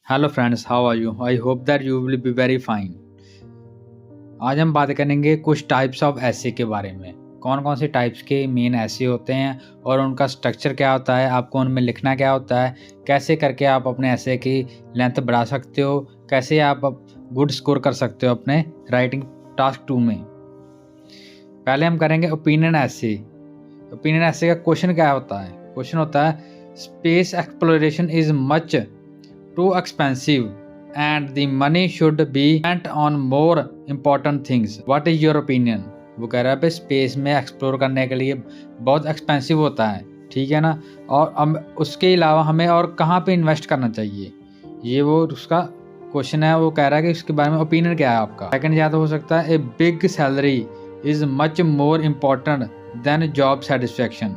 Hello friends, how are you? I hope that you will be very fine. आज हम बात करेंगे कुछ टाइप्स ऑफ एसे के बारे में। कौन कौन से टाइप्स के मेन एसे होते हैं और उनका स्ट्रक्चर क्या होता है, आपको उनमें लिखना क्या होता है, कैसे करके आप अपने एसे की लेंथ बढ़ा सकते हो, कैसे आप गुड स्कोर कर सकते हो अपने राइटिंग टास्क 2 में। पहले हम करेंगे ओपिनियन एसे। ओपिनियन एसे का क्वेश्चन क्या होता है? क्वेश्चन होता है space exploration is much too expensive and the money should be spent on more important things. What is your opinion? वो कह रहा है स्पेस में एक्सप्लोर करने के लिए बहुत एक्सपेंसिव होता है, ठीक है ना, और अब उसके अलावा हमें और कहाँ पे इन्वेस्ट करना चाहिए, ये वो उसका क्वेश्चन है। वो कह रहा है कि इसके बारे में ओपिनियन क्या है आपका। सेकंड या तो हो सकता है a big salary is much more important than job satisfaction.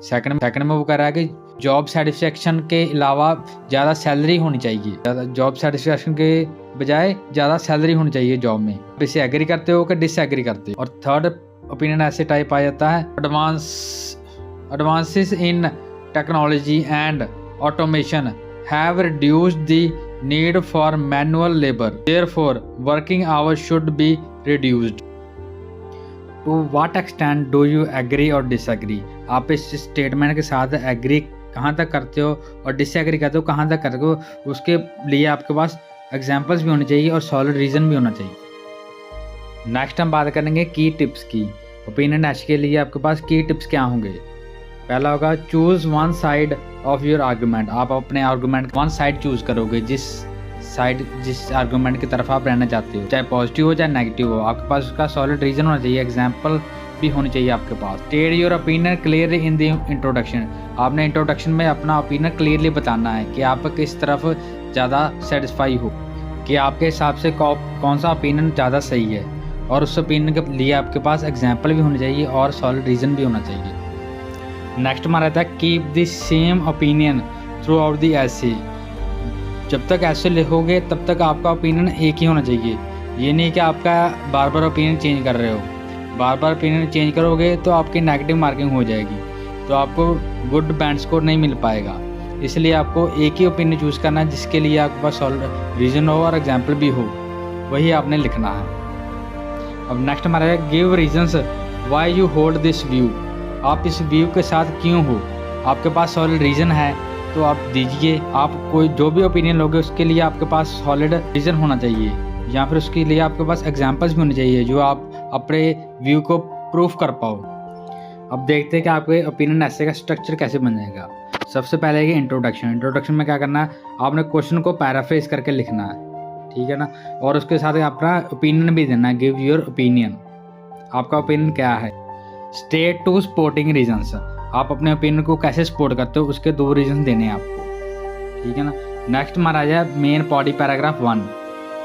Second में वो कह रहा है कि जॉब सेटिस्फेक्शन के अलावा ज़्यादा सैलरी होनी चाहिए, ज़्यादा जॉब सेटिस्फेक्शन के बजाय ज़्यादा सैलरी होनी चाहिए जॉब में। आप इसे एग्री करते हो कि डिसएग्री करते हो? और थर्ड ओपिनियन ऐसे टाइप आ जाता है advances in technology and automation have reduced the need for manual labour, therefore working hours should be reduced. To what extent do you agree और डिसएग्री? आप इस स्टेटमेंट के साथ एग्री कहाँ तक करते हो और डिसएग्री करते हो कहाँ तक करते हो, उसके लिए आपके पास एग्जांपल्स भी होने चाहिए और सॉलिड रीज़न भी होना चाहिए। नेक्स्ट हम बात करेंगे की टिप्स की। ओपिनियन एसे के लिए आपके पास की टिप्स क्या होंगे? पहला होगा choose one side of your argument. आप अपने आर्गूमेंट वन साइड चूज़ करोगे, जिस आर्गूमेंट की तरफ आप रहना चाहते हो, चाहे पॉजिटिव हो चाहे नेगेटिव हो, आपके पास उसका सॉलिड रीज़न होना चाहिए, एग्जाम्पल भी होनी चाहिए आपके पास। State your opinion clearly in the introduction. आपने इंट्रोडक्शन में अपना ओपिनियन क्लियरली बताना है कि आप किस तरफ ज़्यादा सेटिस्फाई हो, कि आपके हिसाब से कौन सा ओपिनियन ज़्यादा सही है, और उस ओपिनियन के लिए आपके पास एग्जाम्पल भी होनी चाहिए और सॉलिड रीज़न भी होना चाहिए। नेक्स्ट हमारा रहता है keep the same opinion throughout the essay. जब तक ऐसे लिखोगे तब तक आपका ओपिनियन एक ही होना चाहिए। ये नहीं कि आपका बार बार ओपिनियन चेंज कर रहे हो। बार बार ओपिनियन चेंज करोगे तो आपकी नेगेटिव मार्किंग हो जाएगी, तो आपको गुड बैंड स्कोर नहीं मिल पाएगा। इसलिए आपको एक ही ओपिनियन चूज़ करना है जिसके लिए आपके पास सॉलिड रीज़न हो और एग्जाम्पल भी हो, वही आपने लिखना है। अब नेक्स्ट हमारा है give reasons why you hold this view. आप इस व्यू के साथ क्यों हो? आपके पास सॉलिड रीज़न है तो आप दीजिए। आप कोई जो भी ओपिनियन लोगे उसके लिए आपके पास सॉलिड रीज़न होना चाहिए, या फिर उसके लिए आपके पास एग्जांपल्स भी होने चाहिए जो आप अपने व्यू को प्रूफ कर पाओ। अब देखते हैं कि आपके ओपिनियन ऐसे का स्ट्रक्चर कैसे बन जाएगा। सबसे पहले है इंट्रोडक्शन। इंट्रोडक्शन में क्या करना है, आपने क्वेश्चन को पैराफ्रेज करके लिखना है, ठीक है ना, और उसके साथ अपना ओपिनियन भी देना है, गिव योर ओपिनियन। आपका ओपिनियन क्या है? State two supporting reasons. आप अपने ओपिनियन को कैसे सपोर्ट करते हो उसके 2 रीजन देने हैं आपको, ठीक है ना। नेक्स्ट हमारा आ जाए main body paragraph 1।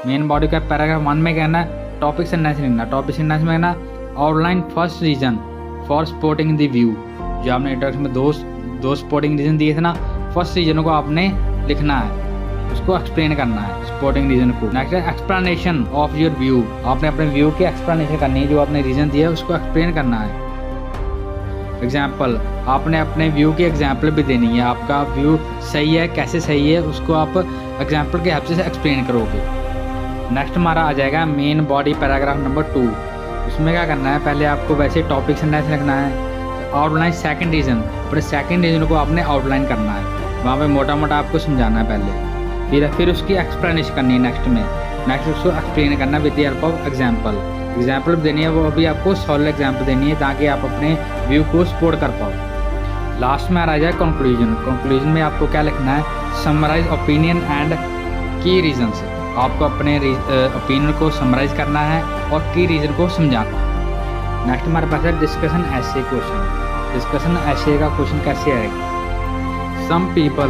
Main body का पैराग्राफ 1 में कहना है टॉपिक सेंटेंस लिखना। टॉपिक सेंटेंस में कहना outline first reason for supporting the view. जो आपने इंट्रोडक्शन में दो सपोर्टिंग रीजन दिए थे ना, फर्स्ट रीजन को आपने लिखना है, उसको एक्सप्लेन करना है सपोर्टिंग रीजन को। नेक्स्ट है एक्सप्लेनेशन ऑफ योर व्यू। आपने अपने व्यू की एक्सप्लेनेशन करनी है, जो आपने रीजन दिया है उसको एक्सप्लेन करना है। एग्जाम्पल, आपने अपने व्यू की एग्जाम्पल भी देनी है। आपका व्यू सही है, कैसे सही है, उसको आप एग्जाम्पल के हेल्प से एक्सप्लेन करोगे। नेक्स्ट हमारा आ जाएगा मेन बॉडी पैराग्राफ नंबर 2। उसमें क्या करना है, पहले आपको वैसे टॉपिक सेंटेंस लिखना है, आउटलाइन सेकंड रीजन, अपने सेकंड रीजन को आपने आउटलाइन करना है, वहाँ पे मोटा मोटा आपको समझाना है पहले, फिर उसकी एक्सप्लेनेशन करनी है नेक्स्ट उसको एक्सप्लेन करना with the help of example देनी है, वो भी आपको सॉलिड एग्जाम्पल देनी है ताकि आप अपने व्यू को सपोर्ट कर पाओ। लास्ट में आ जाए कंक्लूजन में आपको क्या लिखना है, समराइज ओपिनियन एंड की रीजन्स। आपको अपने ओपिनियन को समराइज करना है और की रीजन को समझाना है। नेक्स्ट हमारे पास है डिस्कशन ऐसे क्वेश्चन। डिस्कशन ऐसे का क्वेश्चन कैसे आएगा? Some people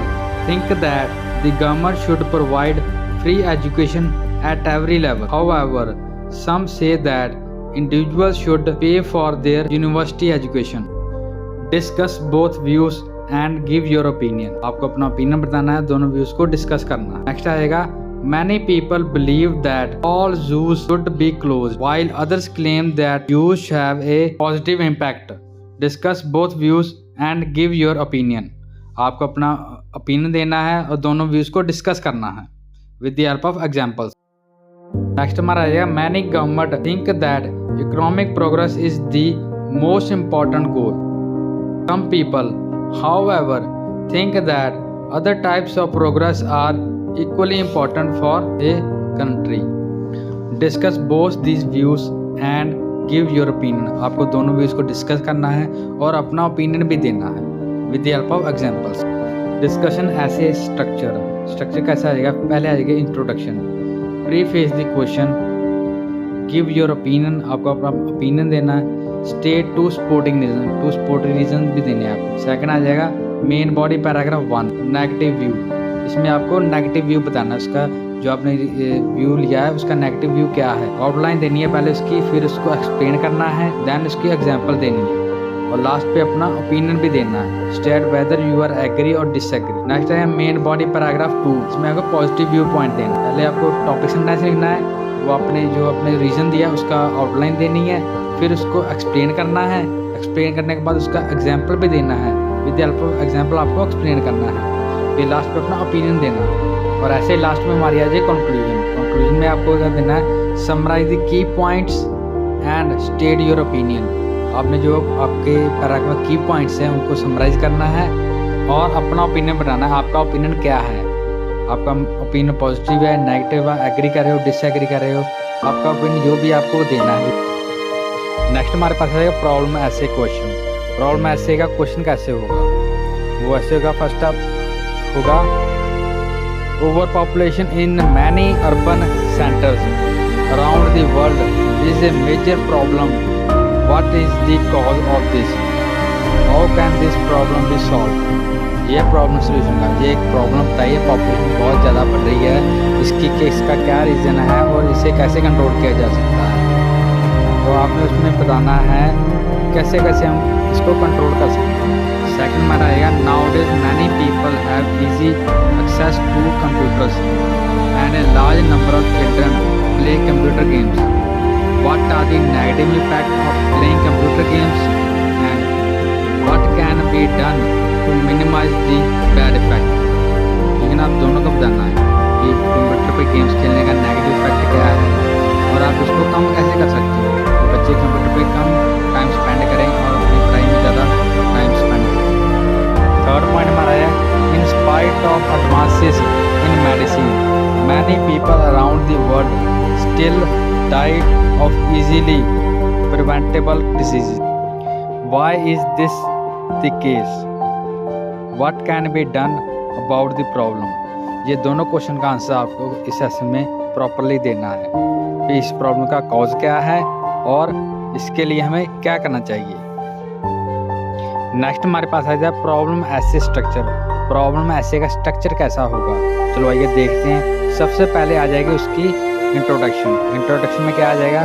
think that the government should provide free education at every level, however some say that individuals should pay for their university education. Discuss both views and give your opinion. आपको अपना opinion बताना है, दोनों views को discuss करना है। Next आएगा many people believe that all zoos should be closed while others claim that zoos have a positive impact. Discuss both views and give your opinion. आपको अपना opinion देना है और दोनों views को discuss करना है। with the help of examples. Next हमारा आएगा many government think that economic progress is the most important goal. Some people, however, think that other types of progress are equally important for a country. Discuss both these views and give your opinion. आपको दोनों views को discuss करना है और अपना opinion भी देना है with the help of examples. Discussion ऐसे स्ट्रक्चर कैसा आएगा? पहले आएगा introduction, preface the question, give your opinion, आपको अपना ओपिनियन देना है, स्टेट टू सपोर्टिंग रीजन भी देने हैं आपको। सेकंड आ जाएगा main body paragraph 1, negative view, इसमें आपको नेगेटिव व्यू बताना है, उसका जो आपने व्यू लिया है उसका नेगेटिव व्यू क्या है। आउटलाइन देनी है पहले उसकी, फिर उसको एक्सप्लेन करना है, देन उसकी एग्जांपल देनी है और लास्ट पे अपना ओपिनियन भी देना है, state whether you are agree और डिसएग्री। नेक्स्ट है मेन बॉडी पैराग्राफ 2, इसमें आपको पॉजिटिव व्यू पॉइंट देना है। पहले आपको टॉपिक सेंटेंस लिखना है, वो आपने रीजन दिया उसका आउटलाइन देनी है, फिर उसको एक्सप्लेन करना है, एक्सप्लेन करने के बाद उसका एग्जाम्पल भी देना है, with the help of example आपको एक्सप्लेन करना है, फिर लास्ट पे अपना ओपिनियन देना है। और ऐसे लास्ट में हमारी आ जाए कंक्लूजन में आपको क्या देना है, summarise the key points and state your opinion. आपने जो आपके पैराग्राफ की पॉइंट्स हैं उनको समराइज करना है और अपना ओपिनियन बताना है, आपका ओपिनियन क्या है, आपका ओपिनियन पॉजिटिव है, नेगेटिव है, एग्री कर रहे हो, डिसएग्री कर रहे हो, आपका ओपिनियन जो भी आपको देना है। नेक्स्ट हमारे पास आएगा प्रॉब्लम ऐसे क्वेश्चन। प्रॉब्लम ऐसे का क्वेश्चन कैसे होगा? वो ऐसे होगा, फर्स्ट अप होगा overpopulation in many urban centres around the world is a major problem, what is the cause of this, how can this problem be solve. ये प्रॉब्लम सोल्यूशन का ये एक प्रॉब्लम बताइए, पॉपुलेशन बहुत ज़्यादा बढ़ रही है, इसका क्या रीज़न है और इसे कैसे कंट्रोल किया जा सकता है। तो आपने उसमें बताना है कैसे हम इसको कंट्रोल कर सकते हैं। सेकंड हमारा आएगा nowadays many people have easy access to computers and a large number of children play computer games, what are the negative effect of playing computer games and what can be done to minimise the bad effect. लेकिन आप दोनों को बताना है कि computer पे games खेलने का नेगेटिव इफेक्ट क्या है और आप इसको कम कैसे कर सकते हो। बच्चे कंप्यूटर पे कम टाइम स्पेंड करें और अपनी पढ़ाई में ज़्यादा टाइम स्पेंड करें। थर्ड पॉइंट हमारा है in spite of advances in medicine many people around the world still die of easily preventable disease, why is this the case, what can be done about the problem. ये दोनों question का answer आपको इस session में properly देना है कि इस प्रॉब्लम का कॉज क्या है और इसके लिए हमें क्या करना चाहिए। नेक्स्ट हमारे पास आ जाए प्रॉब्लम ऐसे स्ट्रक्चर। प्रॉब्लम ऐसे का स्ट्रक्चर कैसा होगा, चलो आइए देखते हैं। सबसे पहले आ जाएगी उसकी इंट्रोडक्शन में क्या आ जाएगा,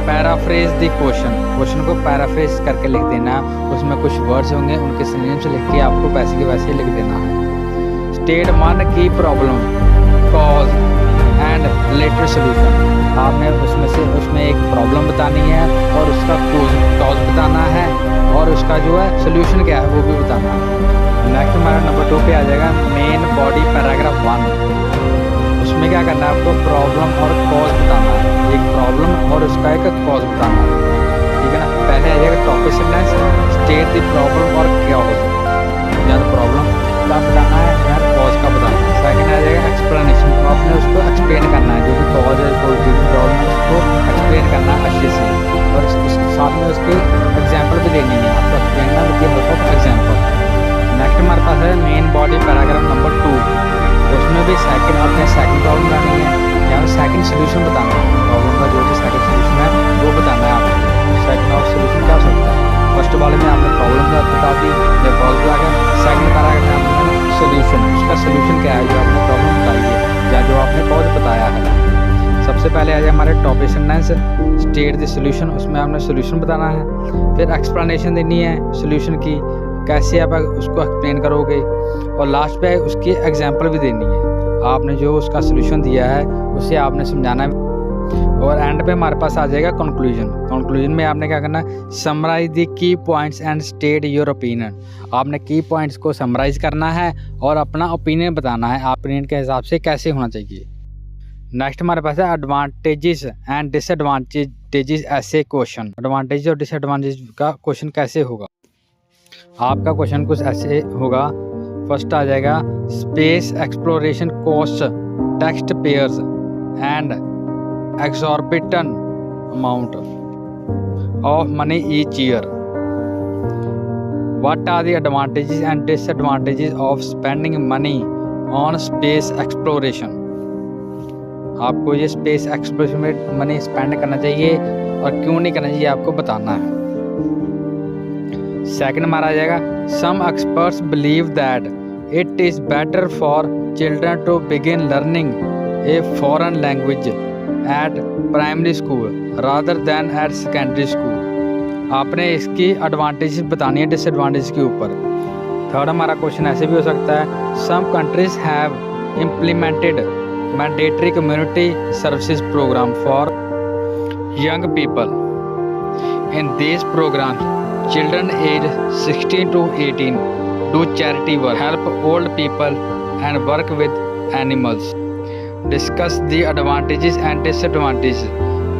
पैराफ्रेज द क्वेश्चन को पैराफ्रेज करके लिख देना, उसमें कुछ वर्ड्स होंगे उनके सिनोनिम से लिख के आपको वैसे के वैसे लिख देना है। स्टेट 1 की problem, cause and related solution. आपने उसमें एक प्रॉब्लम बतानी है और उसका कॉज बताना है और उसका जो है सोल्यूशन क्या है वो भी बताना है। नेक्स्ट हमारा नंबर 2 पे आ जाएगा मेन बॉडी पैराग्राफ 1। उसमें क्या करना है, आपको प्रॉब्लम और कॉज बताना है, एक प्रॉब्लम और उसका एक कॉज बताना है, ठीक है ना। पहले आ जाएगा topic sentence, state the problem और कॉज, या प्रॉब्लम का बताना है या कॉज का बताना है। सेकंड आ जाएगा एक्सप्लेनेशन, आपने उसको एक्सप्लेन करना है, जो भी कॉज है कोई भी प्रॉब्लम है उसको एक्सप्लेन करना है अच्छे से और उसके साथ में उसकी एग्जांपल भी देनी है, आपको एक्सप्लेन करना with the help of example. Next हमारे पास है मेन बॉडी पैराग्राफ नंबर 2। उसमें भी आपने सेकंड प्रॉब्लम बतानी है या सेकंड सोल्यूशन बताना है, प्रॉब्लम का जो भी सेकंड सोल्यूशन है वो बताना है आपको। सेकंड और सोल्यूशन क्या हो सकता है, फर्स्ट वाले में आपने प्रॉब्लम बता दी या कॉज बता गया, सेकंड पैराग्राफ में आपने सोल्यूशन, उसका सोल्यूशन क्या है जो आपने प्रॉब्लम बताई है या जो आपने कॉज बताया है। सबसे पहले आ जाए हमारे topic sentence, state the solution, उसमें आपने सोल्यूशन बताना है, फिर एक्सप्लेनेशन देनी है सोल्यूशन की, कैसे आप उसको एक्सप्लेन करोगे और लास्ट पे उसकी एग्जांपल भी देनी है। आपने जो उसका सोल्यूशन दिया है उसे आपने समझाना है। और एंड पे हमारे पास आ जाएगा कंक्लूजन में आपने क्या करना है, summarise the key points and state your opinion. आपने की पॉइंट्स को समराइज करना है और अपना ओपिनियन बताना है, ओपिनियन के हिसाब से कैसे होना चाहिए। नेक्स्ट हमारे पास है एडवांटेजेस एंड डिसएडवांटेजेस ऐसे क्वेश्चन। एडवांटेज और डिसएडवांटेज का क्वेश्चन कैसे होगा, आपका क्वेश्चन कुछ ऐसे होगा। फर्स्ट आ जाएगा space exploration cost text pairs and exorbitant amount of money each year. What are the advantages and disadvantages of spending money on space exploration? आपको ये स्पेस एक्सप्लोरेशन में मनी स्पेंड करना चाहिए और क्यों नहीं करना चाहिए आपको बताना है। सेकंड हमारा आ जाएगा some experts believe that it is better for children to begin learning a foreign language at primary school rather than at secondary school। आपने इसकी एडवांटेजेस बतानी है डिसएडवांटेज के ऊपर। थर्ड हमारा क्वेश्चन ऐसे भी हो सकता है some countries have implemented mandatory community services program for young people. In this program children age 16 to 18 do charity work, help old people and work with animals। Discuss the advantages and disadvantage,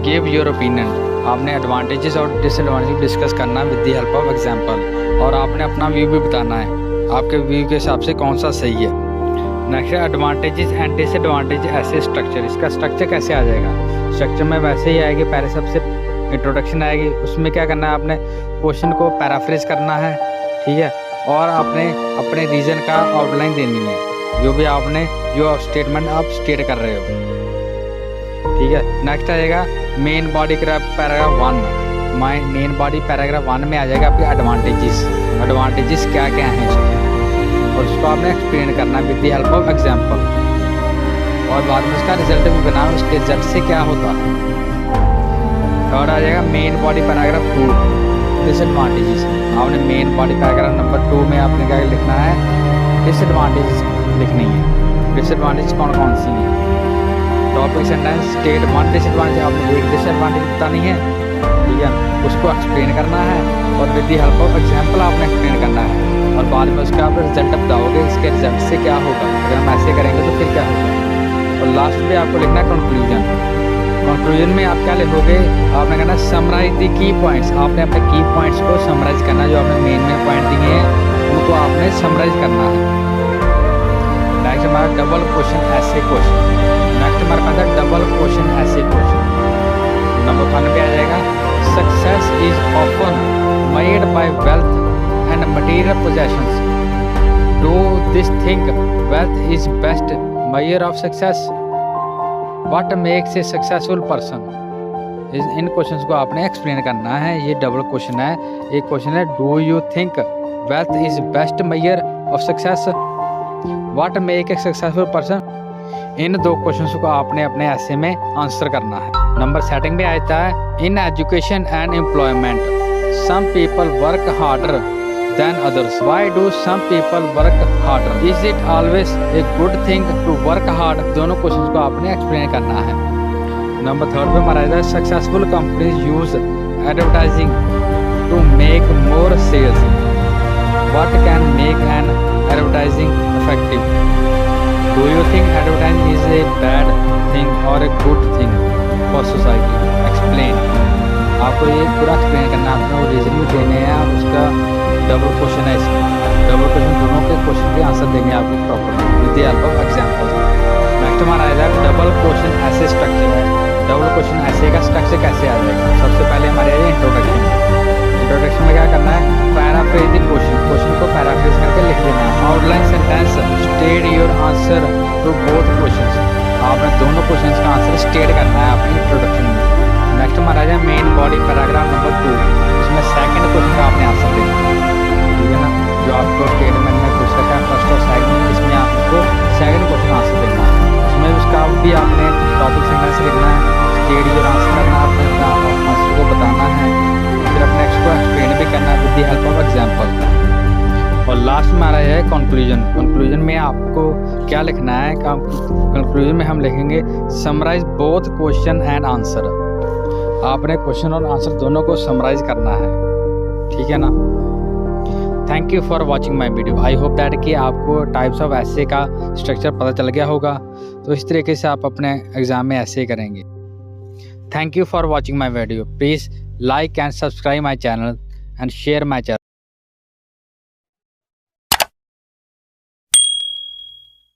give your opinion. आपने advantages और disadvantage discuss करना with the help of example और आपने अपना view भी बताना है, आपके व्यू के हिसाब से कौन सा सही है। नेक्स्ट एडवांटेजेस एंड डिसएडवांटेज ऐसे स्ट्रक्चर। इसका स्ट्रक्चर कैसे आ जाएगा, स्ट्रक्चर में वैसे ही आएगी, पहले सबसे इंट्रोडक्शन आएगी, उसमें क्या करना है आपने क्वेश्चन को पैराफ्रेज करना है, ठीक है, और आपने अपने रीजन का आउटलाइन देनी है, जो भी आपने जो स्टेटमेंट आप स्टेट कर रहे हो, ठीक है। नेक्स्ट आएगा main body paragraph 1। Main body paragraph 1 में आ जाएगा आपके एडवांटेजेस क्या क्या हैं इसके, और उसको आपने एक्सप्लेन करना with the help of example, और बाद में उसका रिजल्ट भी बनाना, उसके रिजल्ट से क्या होता है। थर्ड आ जाएगा मेन बॉडी पैराग्राफ 2 डिसएडवांटेजेस। आपने मेन बॉडी पैराग्राफ नंबर 2 में आपने क्या लिखना है, डिसएडवांटेजेस लिखनी है। डिसएडवांटेज कौन कौन सी हैं, टॉपिक सेंटेंस स्टेट 1 डिसएडवांटेज, आपने एक डिसएडवांटेज बतानी है, ठीक है, उसको एक्सप्लेन करना है और with the help of example आपने एक्सप्लेन करना है, और बाद में उसका आप रिजल्ट बताओगे, इसके रिजल्ट से क्या होगा, अगर हम ऐसे करेंगे तो फिर क्या होगा। और लास्ट में आपको लिखना है कंक्लूजन में आप क्या लिखोगे, आपने कहना समराइज द की पॉइंट्स। आपने अपने की पॉइंट्स को समराइज करना, जो आपने मेन पॉइंट दिए हैं उनको आपने समराइज करना है। नेक्स्ट हमारा डबल क्वेश्चन ऐसे क्वेश्चन। नेक्स्ट हमारे पास है डबल क्वेश्चन ऐसे क्वेश्चन। नंबर 1 पे आ जाएगा success is often made by wealth and material possessions. Do this think wealth is best measure of success. What makes a successful person. In questions को आपने explain करना है, ये डबल क्वेश्चन है। एक क्वेश्चन है do you think wealth is best measure of success, what make a successful person. इन दो क्वेश्चंस को आपने अपने ऐसे में आंसर करना है। नंबर सेटिंग में आता है in education and employment some people work harder than others, why do some people work harder, is it always a good thing to work hard. दोनों क्वेश्चंस को आपने एक्सप्लेन करना है। नंबर 3 पे हमारा है successful companies use advertising to make more sales, what can make an advertising effective. Do you think advertising is a bad thing और a good thing for society, explain. आपको ये पूरा एक्सप्लेन करना है, आपने वो रीजन भी देने हैं, आप उसका डबल क्वेश्चन है इसमें, डबल क्वेश्चन दोनों के क्वेश्चन के आंसर देंगे आपको proper with the help of example. Next हमारा आएगा डबल क्वेश्चन ऐसे स्ट्रक्चर है। डबल क्वेश्चन ऐसे का स्ट्रक्चर कैसे आ जाएगा, सबसे पहले हमारे आएगा इंट्रोडक्शन में क्या करना है, पैराफ्रेज द क्वेश्चन को पैराफ्रेज करके लिख देना है। Outline sentence state your answer to both questions. आपने दोनों क्वेश्चंस का आंसर स्टेट करना है अपनी इंट्रोडक्शन में। नेक्स्ट हमारा है मेन बॉडी पैराग्राफ नंबर 2, इसमें सेकंड क्वेश्चन का आपने आंसर देना है, ठीक है ना, जो आपको स्टेटमेंट में पूछ रखा है फर्स्ट और सेकंड, इसमें आपको सेकंड क्वेश्चन आंसर देना है। उसमें उसका भी आपने टॉपिक सेंटेंस लिखना है, स्टेट योर आंसर करना है, अपने आंसर को बताना है, फिर अपने को एक्सप्लेन भी करना है विद द हेल्प कंक्लूजन में आपको क्या लिखना है? कंक्लूजन में हम लिखेंगे summarise both question and answer. आपने क्वेश्चन और आंसर दोनों को समराइज करना है, ठीक है ना। Thank you for watching my video. I hope that कि आपको टाइप्स ऑफ ऐसे का स्ट्रक्चर पता चल गया होगा, तो इस तरीके से आप अपने एग्ज़ाम में ऐसे करेंगे। Thank you for watching my video. Please like and subscribe my channel and share my channel.